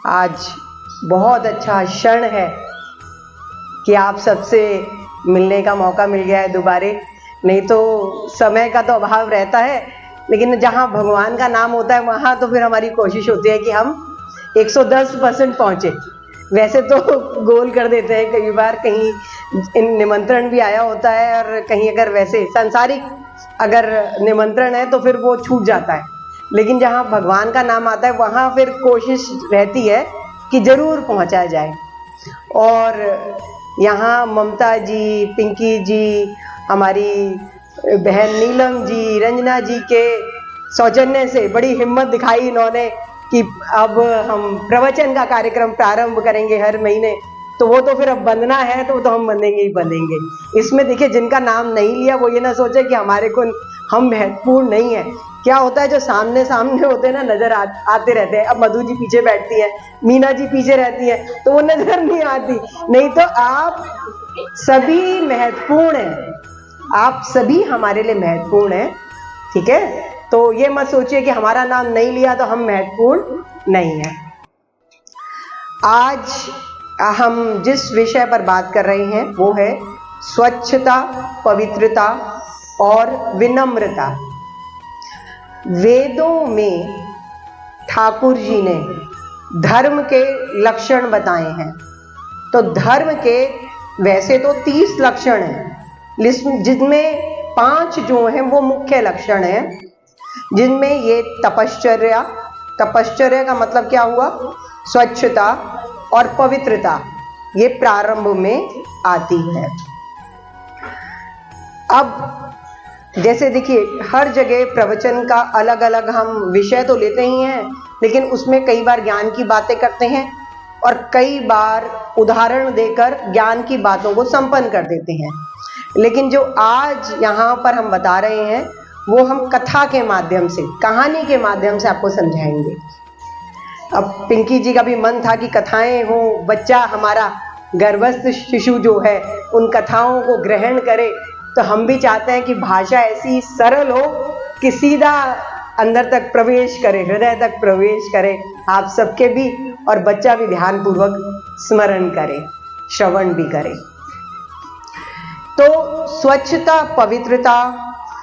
आज बहुत अच्छा क्षण है कि आप सबसे मिलने का मौका मिल गया है दोबारे। नहीं तो समय का तो अभाव रहता है, लेकिन जहाँ भगवान का नाम होता है वहाँ तो फिर हमारी कोशिश होती है कि हम 110% पहुँचे। वैसे तो गोल कर देते हैं कई बार, कहीं निमंत्रण भी आया होता है और कहीं अगर वैसे सांसारिक अगर निमंत्रण है तो फिर वो छूट जाता है, लेकिन जहाँ भगवान का नाम आता है वहाँ फिर कोशिश रहती है कि जरूर पहुँचा जाए। और यहाँ ममता जी, पिंकी जी, हमारी बहन नीलम जी, रंजना जी के सौजन्य से बड़ी हिम्मत दिखाई इन्होंने कि अब हम प्रवचन का कार्यक्रम प्रारंभ करेंगे हर महीने, तो वो तो फिर अब बंधना है तो हम बंधेंगे ही बंधेंगे। इसमें देखिए, जिनका नाम नहीं लिया वो ये ना सोचे कि हमारे को हम महत्वपूर्ण नहीं है। क्या होता है, जो सामने सामने होते हैं ना, नजर आते रहते हैं। अब मधु जी पीछे बैठती हैं, मीना जी पीछे रहती हैं, तो वो नजर नहीं आती। नहीं तो आप सभी महत्वपूर्ण हैं, आप सभी हमारे लिए महत्वपूर्ण हैं, ठीक है। तो ये मत सोचिए कि हमारा नाम नहीं लिया तो हम महत्वपूर्ण नहीं है। आज हम जिस विषय पर बात कर रहे हैं वो है स्वच्छता, पवित्रता और विनम्रता। वेदों में ठाकुर जी ने धर्म के लक्षण बताए हैं। तो धर्म के वैसे तो 30 लक्षण हैं, जिनमें 5 जो हैं वो मुख्य लक्षण हैं, जिनमें ये तपश्चर्या, तपश्चर्या का मतलब क्या हुआ, स्वच्छता और पवित्रता, ये प्रारंभ में आती है। अब जैसे देखिए, हर जगह प्रवचन का अलग अलग हम विषय तो लेते ही हैं, लेकिन उसमें कई बार ज्ञान की बातें करते हैं और कई बार उदाहरण देकर ज्ञान की बातों को संपन्न कर देते हैं। लेकिन जो आज यहाँ पर हम बता रहे हैं वो हम कथा के माध्यम से, कहानी के माध्यम से आपको समझाएंगे। अब पिंकी जी का भी मन था कि कथाएं हो, बच्चा हमारा गर्भस्थ शिशु जो है उन कथाओं को ग्रहण करे, तो हम भी चाहते हैं कि भाषा ऐसी सरल हो कि सीधा अंदर तक प्रवेश करे, हृदय तक प्रवेश करे आप सबके भी, और बच्चा भी ध्यानपूर्वक स्मरण करे, श्रवण भी करे। तो स्वच्छता, पवित्रता,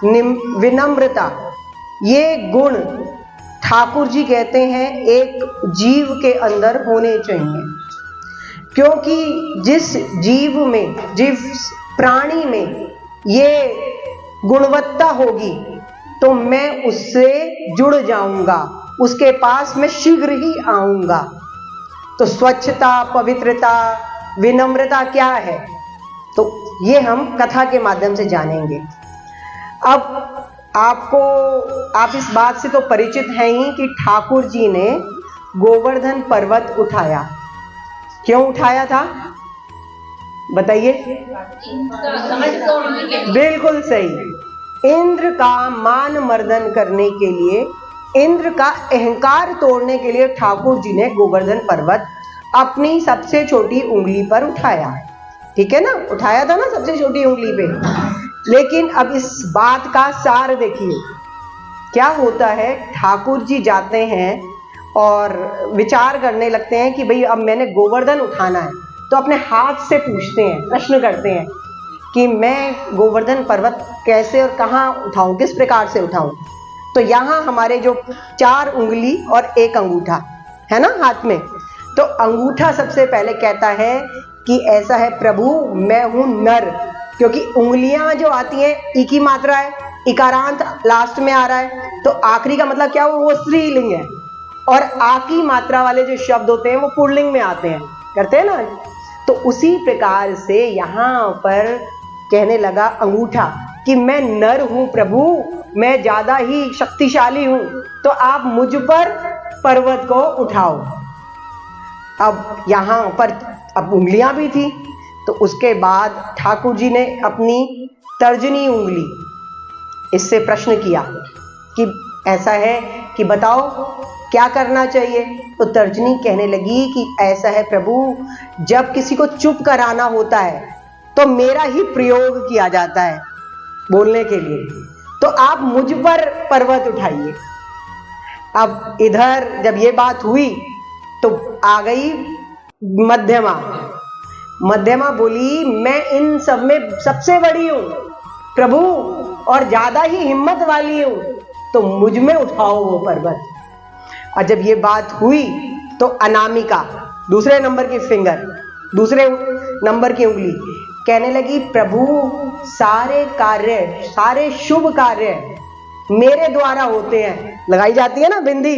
विनम्रता, ये गुण ठाकुर जी कहते हैं एक जीव के अंदर होने चाहिए। क्योंकि जिस जीव में, जिस प्राणी में ये गुणवत्ता होगी तो मैं उससे जुड़ जाऊंगा, उसके पास मैं शीघ्र ही आऊंगा। तो स्वच्छता, पवित्रता, विनम्रता क्या है, तो ये हम कथा के माध्यम से जानेंगे। अब आप इस बात से तो परिचित हैं ही कि ठाकुर जी ने गोवर्धन पर्वत उठाया। क्यों उठाया था बताइए? बिल्कुल सही, इंद्र का मान मर्दन करने के लिए, इंद्र का अहंकार तोड़ने के लिए ठाकुर जी ने गोवर्धन पर्वत अपनी सबसे छोटी उंगली पर उठाया। ठीक है ना, उठाया था ना सबसे छोटी उंगली पे। लेकिन अब इस बात का सार देखिए, क्या होता है, ठाकुर जी जाते हैं और विचार करने लगते हैं कि भाई अब मैंने गोवर्धन उठाना है, तो अपने हाथ से पूछते हैं, प्रश्न करते हैं कि मैं गोवर्धन पर्वत कैसे और कहाँ उठाऊं, किस प्रकार से उठाऊं। तो यहाँ हमारे जो 4 उंगली और 1 अंगूठा है ना हाथ में, तो अंगूठा सबसे पहले कहता है कि ऐसा है प्रभु, मैं हूं नर, क्योंकि उंगलियां जो आती हैं ई की मात्रा है, इकारांत लास्ट में आ रहा है, तो आखिरी का मतलब क्या हुआ, वो स्त्रीलिंग है, और आ की मात्रा वाले जो शब्द होते हैं वो पुल्लिंग में आते हैं, करते हैं ना। तो उसी प्रकार से यहाँ पर कहने लगा अंगूठा कि मैं नर हूं प्रभु, मैं ज्यादा ही शक्तिशाली हूं, तो आप मुझ पर पर्वत को उठाओ। अब यहाँ पर अब उंगलियां भी थी, तो उसके बाद ठाकुर जी ने अपनी तर्जनी उंगली, इससे प्रश्न किया कि ऐसा है कि बताओ क्या करना चाहिए। तो तर्जनी कहने लगी कि ऐसा है प्रभु, जब किसी को चुप कराना होता है तो मेरा ही प्रयोग किया जाता है बोलने के लिए, तो आप मुझ पर पर्वत उठाइए। अब इधर जब ये बात हुई तो आ गई मध्यमा। मध्यमा बोली मैं इन सब में सबसे बड़ी हूं प्रभु और ज्यादा ही हिम्मत वाली हूं, तो मुझ में उठाओ वो पर्वत। और जब ये बात हुई तो अनामिका, दूसरे नंबर की फिंगर, दूसरे नंबर की उंगली, कहने लगी प्रभु सारे कार्य, सारे शुभ कार्य मेरे द्वारा होते हैं। लगाई जाती है ना बिंदी,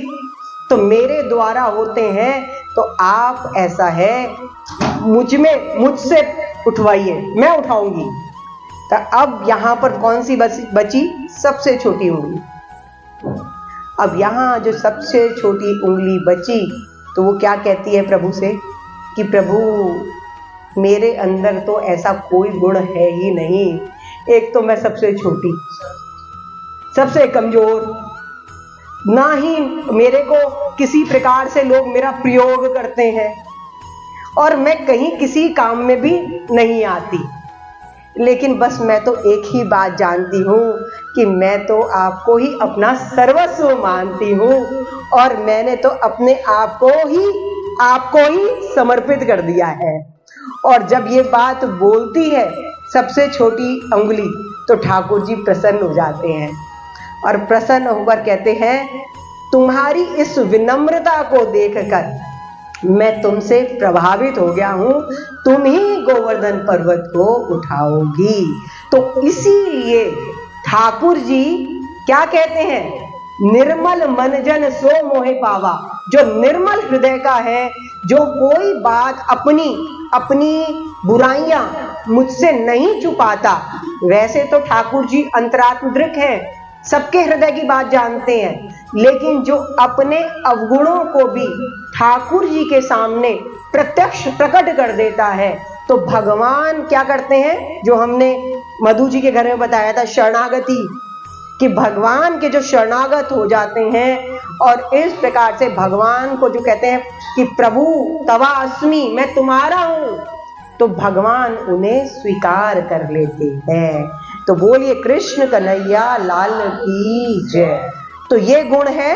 तो मेरे द्वारा होते हैं, तो आप ऐसा है मुझसे उठवाइए, मैं उठाऊंगी। तो अब यहां पर कौन सी बची? सबसे छोटी उंगली। अब यहां जो सबसे छोटी उंगली बची, तो वो क्या कहती है प्रभु से कि प्रभु मेरे अंदर तो ऐसा कोई गुण है ही नहीं। एक तो मैं सबसे छोटी, सबसे कमजोर, ना ही मेरे को किसी प्रकार से लोग मेरा प्रयोग करते हैं, और मैं कहीं किसी काम में भी नहीं आती। लेकिन बस मैं तो एक ही बात जानती हूँ कि मैं तो आपको ही अपना सर्वस्व मानती हूँ, और मैंने तो अपने आप को ही समर्पित कर दिया है। और जब ये बात बोलती है सबसे छोटी उंगली, तो ठाकुर जी प्रसन्न हो जाते हैं और प्रसन्न होकर कहते हैं तुम्हारी इस विनम्रता को देखकर मैं तुमसे प्रभावित हो गया हूं, तुम ही गोवर्धन पर्वत को उठाओगी। तो इसीलिए ठाकुर जी क्या कहते हैं, निर्मल मन जन सो मोहे पावा। जो निर्मल हृदय का है, जो कोई बात अपनी बुराइयां मुझसे नहीं छुपाता, वैसे तो ठाकुर जी अंतरात्मदृक हैं, सबके हृदय की बात जानते हैं, लेकिन जो अपने अवगुणों को भी ठाकुर जी के सामने प्रत्यक्ष प्रकट कर देता है, तो भगवान क्या करते हैं, जो हमने मधु जी के घर में बताया था शरणागति, कि भगवान के जो शरणागत हो जाते हैं और इस प्रकार से भगवान को जो कहते हैं कि प्रभु तवा अस्मि, मैं तुम्हारा हूं, तो भगवान उन्हें स्वीकार कर लेते हैं। तो बोलिए कृष्ण कन्हैया लाल की जय। तो ये गुण है